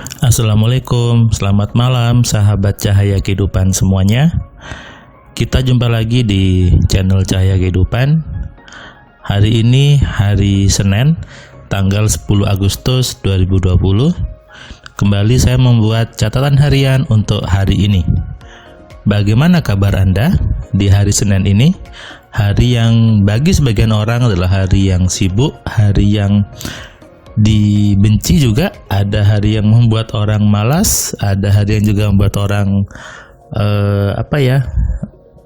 Assalamualaikum, selamat malam sahabat Cahaya Kehidupan semuanya. Kita jumpa lagi di channel Cahaya Kehidupan. Hari ini hari Senin, tanggal 10 Agustus 2020. Kembali saya membuat catatan harian untuk hari ini. Bagaimana kabar Anda di hari Senin ini? Hari yang bagi sebagian orang adalah hari yang sibuk, hari yang dibenci juga, ada hari yang membuat orang malas, ada hari yang juga membuat orang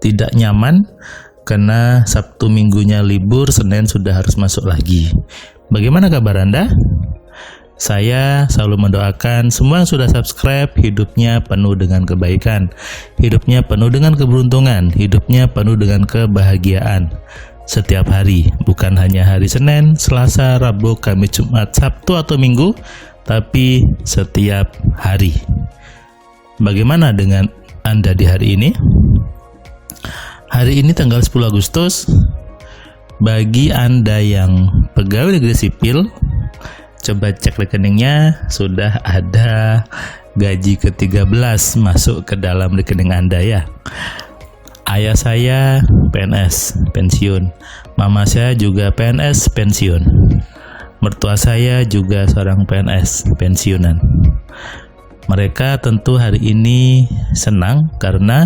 tidak nyaman karena Sabtu minggunya libur, Senin sudah harus masuk lagi. Bagaimana kabar Anda? Saya selalu mendoakan semua yang sudah subscribe hidupnya penuh dengan kebaikan, hidupnya penuh dengan keberuntungan, hidupnya penuh dengan kebahagiaan setiap hari, bukan hanya hari Senin, Selasa, Rabu, Kamis, Jumat, Sabtu atau Minggu, tapi setiap hari. Bagaimana dengan Anda di hari ini? Hari ini tanggal 10 Agustus, bagi Anda yang pegawai negeri sipil, coba cek rekeningnya, sudah ada gaji ke-13 masuk ke dalam rekening Anda ya. Ayah saya PNS pensiun, mama saya juga PNS pensiun, mertua saya juga seorang PNS pensiunan. Mereka tentu hari ini senang karena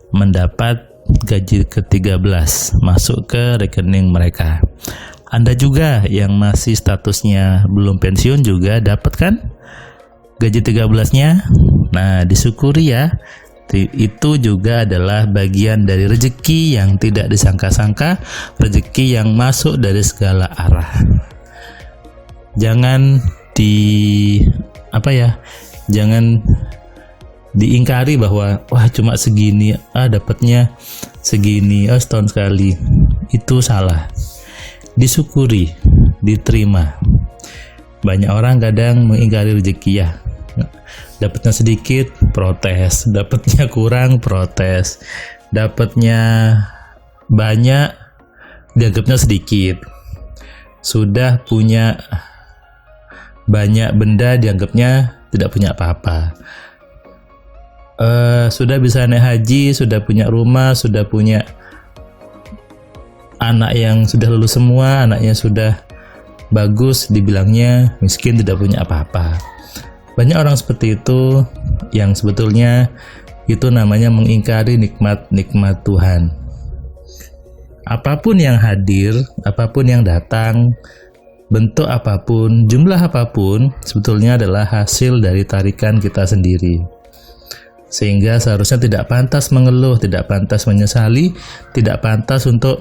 mendapat gaji ke-13 masuk ke rekening mereka. Anda juga yang masih statusnya belum pensiun juga dapat kan gaji 13-nya? Nah, disyukuri ya. Itu juga adalah bagian dari rezeki yang tidak disangka-sangka, rezeki yang masuk dari segala arah. Jangan jangan diingkari bahwa wah cuma segini, dapatnya segini, setahun sekali. Itu salah. Disyukuri, diterima. Banyak orang kadang mengingkari rezeki ya. Dapatnya sedikit, protes. Dapatnya kurang, protes. Dapatnya banyak, dianggapnya sedikit. Sudah punya banyak benda, dianggapnya tidak punya apa-apa. Sudah bisa naik haji, sudah punya rumah, sudah punya anak yang sudah lulus semua, anaknya sudah bagus, dibilangnya miskin, tidak punya apa-apa. Banyak orang seperti itu yang sebetulnya itu namanya mengingkari nikmat-nikmat Tuhan. Apapun yang hadir, apapun yang datang, bentuk apapun, jumlah apapun, sebetulnya adalah hasil dari tarikan kita sendiri. Sehingga seharusnya tidak pantas mengeluh, tidak pantas menyesali, tidak pantas untuk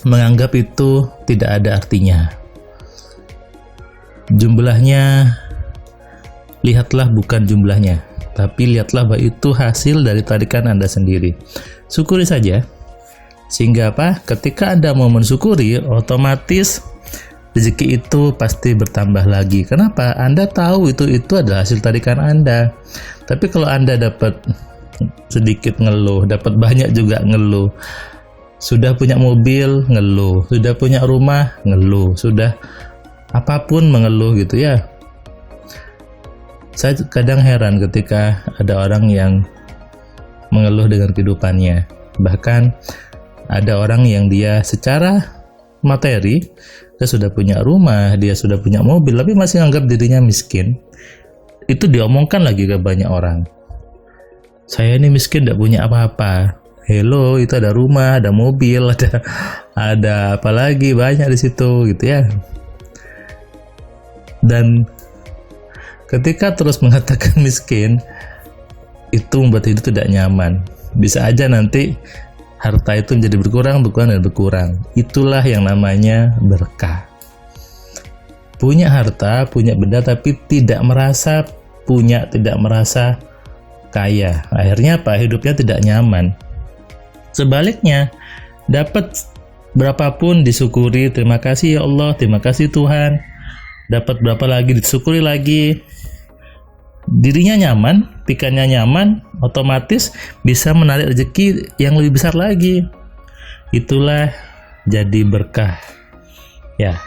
menganggap itu tidak ada artinya. Jumlahnya, lihatlah bukan jumlahnya, tapi lihatlah bahwa itu hasil dari tarikan Anda sendiri. Syukuri saja. Sehingga ketika Anda mau mensyukuri, otomatis rezeki itu pasti bertambah lagi. Kenapa? Anda tahu itu adalah hasil tarikan Anda. Tapi kalau Anda dapat sedikit ngeluh, dapat banyak juga ngeluh. Sudah punya mobil, ngeluh. Sudah punya rumah, ngeluh. Sudah apapun mengeluh gitu ya. Saya kadang heran ketika ada orang yang mengeluh dengan kehidupannya. Bahkan ada orang yang dia secara materi, dia sudah punya rumah, dia sudah punya mobil, tapi masih anggap dirinya miskin. Itu diomongkan lagi ke banyak orang. Saya ini miskin, tidak punya apa-apa. Hello, itu ada rumah, ada mobil, ada apa lagi, banyak di situ gitu ya. Dan ketika terus mengatakan miskin, itu membuat hidup tidak nyaman. Bisa aja nanti harta itu menjadi berkurang. Itulah yang namanya berkah. Punya harta, punya benda, tapi tidak merasa punya, tidak merasa kaya. Akhirnya hidupnya tidak nyaman. Sebaliknya, dapat berapapun disyukuri, terima kasih ya Allah, terima kasih Tuhan. Dapat berapa lagi disyukuri lagi. Dirinya nyaman, pikirannya nyaman, otomatis bisa menarik rezeki yang lebih besar lagi. Itulah jadi berkah. Ya.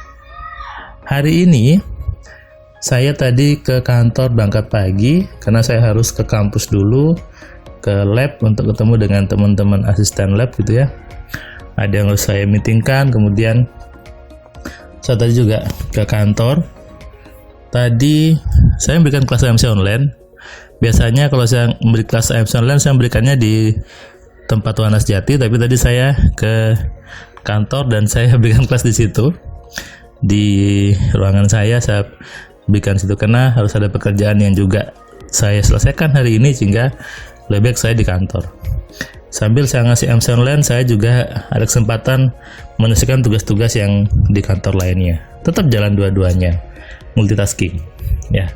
Hari ini Saya tadi ke kantor berangkat pagi karena saya harus ke kampus dulu, ke lab untuk ketemu dengan teman-teman asisten lab gitu ya. Ada yang harus saya meetingkan, kemudian saya tadi juga ke kantor. Tadi saya memberikan kelas AMC online. Biasanya kalau saya memberi kelas AMC online, saya memberikannya di tempat Wana Sejati, tapi tadi saya ke kantor dan saya berikan kelas di situ. Di ruangan saya berikan situ karena harus ada pekerjaan yang juga saya selesaikan hari ini, sehingga lebih baik saya di kantor. Sambil saya ngasih MC online, saya juga ada kesempatan menyelesaikan tugas-tugas yang di kantor lainnya. Tetap jalan dua-duanya, multitasking ya.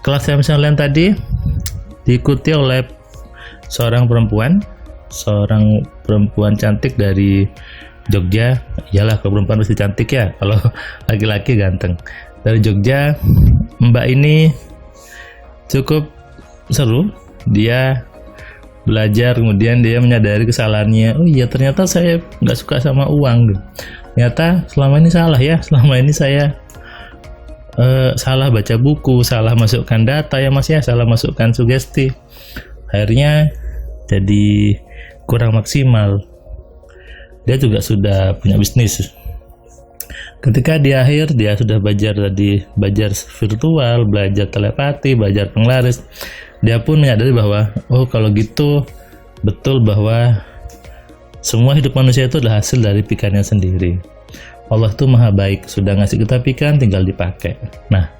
Kelas MC online tadi diikuti oleh seorang perempuan cantik dari Jogja. Iyalah, kalau perempuan pasti cantik ya, kalau laki-laki ganteng. Dari Jogja, Mbak ini cukup seru. Dia belajar, kemudian dia menyadari kesalahannya. Oh iya, ternyata saya nggak suka sama uang. Ternyata selama ini salah ya. Selama ini saya salah baca buku, salah masukkan data ya Mas ya, salah masukkan sugesti. Akhirnya jadi kurang maksimal. Dia juga sudah punya bisnis. Ketika di akhir dia sudah belajar virtual, belajar telepati, belajar penglaris, dia pun menyadari bahwa oh kalau gitu betul bahwa semua hidup manusia itu adalah hasil dari pikirannya sendiri. Allah itu maha baik, sudah ngasih kita pikiran tinggal dipakai. Nah,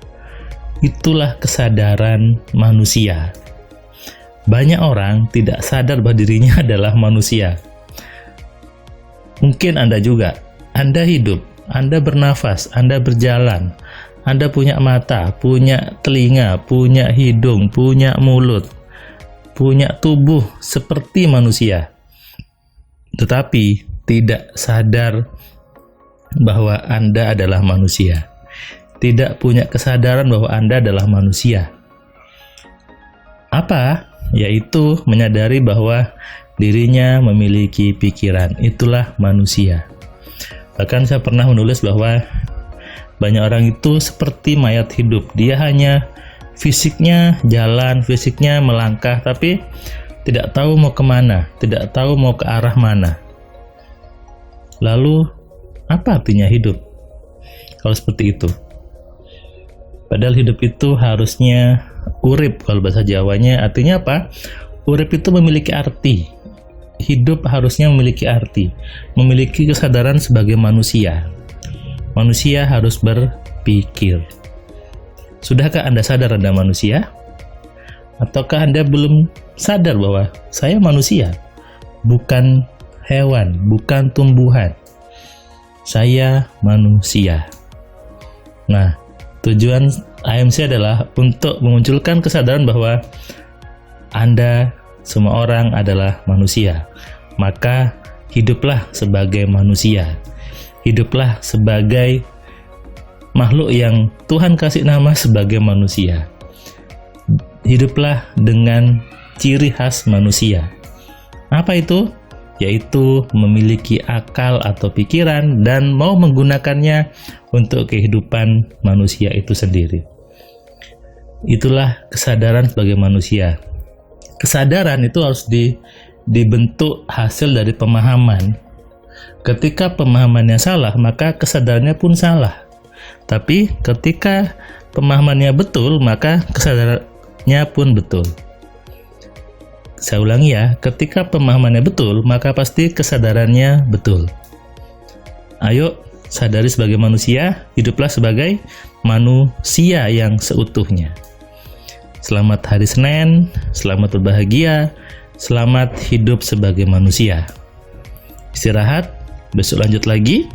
itulah kesadaran manusia. Banyak orang tidak sadar bahwa dirinya adalah manusia. Mungkin Anda juga, Anda hidup, Anda bernafas, Anda berjalan, Anda punya mata, punya telinga, punya hidung, punya mulut, punya tubuh seperti manusia. Tetapi tidak sadar bahwa Anda adalah manusia. Tidak punya kesadaran bahwa Anda adalah manusia. Apa? Yaitu menyadari bahwa dirinya memiliki pikiran. Itulah manusia. Bahkan saya pernah menulis bahwa banyak orang itu seperti mayat hidup. Dia hanya fisiknya jalan, fisiknya melangkah, tapi tidak tahu mau kemana, tidak tahu mau ke arah mana. Lalu apa artinya hidup kalau seperti itu? Padahal hidup itu harusnya urip, kalau bahasa Jawanya. Artinya apa? Urip itu memiliki arti. Hidup harusnya memiliki arti, memiliki kesadaran sebagai manusia. Manusia harus berpikir. Sudahkah Anda sadar Anda manusia? Ataukah Anda belum sadar bahwa saya manusia, bukan hewan, bukan tumbuhan? Saya manusia. Nah, tujuan AMC adalah untuk memunculkan kesadaran bahwa Anda semua orang adalah manusia. Maka hiduplah sebagai manusia. Hiduplah sebagai makhluk yang Tuhan kasih nama sebagai manusia. Hiduplah dengan ciri khas manusia. Apa itu? Yaitu memiliki akal atau pikiran dan mau menggunakannya untuk kehidupan manusia itu sendiri. Itulah kesadaran sebagai manusia. Kesadaran itu harus dibentuk hasil dari pemahaman. Ketika pemahamannya salah, maka kesadarannya pun salah. Tapi ketika pemahamannya betul, maka kesadarannya pun betul. Saya ulangi ya, ketika pemahamannya betul, maka pasti kesadarannya betul. Ayo, sadari sebagai manusia, hiduplah sebagai manusia yang seutuhnya. Selamat hari Senin, selamat berbahagia, selamat hidup sebagai manusia. Istirahat, besok lanjut lagi.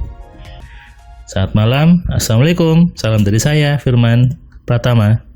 Selamat malam, Assalamualaikum, salam dari saya, Firman Pratama.